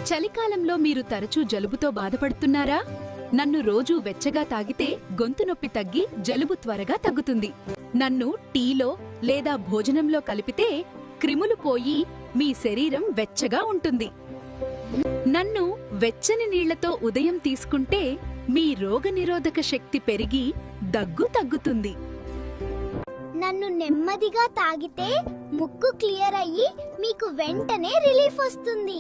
చలికాలంలో మీరు తరచూ జలుబుతో బాధపడుతున్నారా? నన్ను రోజూ వెచ్చగా తాగితే గొంతు నొప్పి తగ్గి జలుబు త్వరగా తగ్గుతుంది. నన్ను టీలో లేదా భోజనంలో కలిపితే క్రిములు పోయి మీ శరీరం వెచ్చగా ఉంటుంది. నన్ను వెచ్చని నీళ్లతో ఉదయం తీసుకుంటే మీ రోగనిరోధక శక్తి పెరిగి దగ్గు తగ్గుతుంది. నన్ను నెమ్మదిగా తాగితే ముక్కు క్లియర్ అయ్యి మీకు వెంటనే రిలీఫ్ వస్తుంది.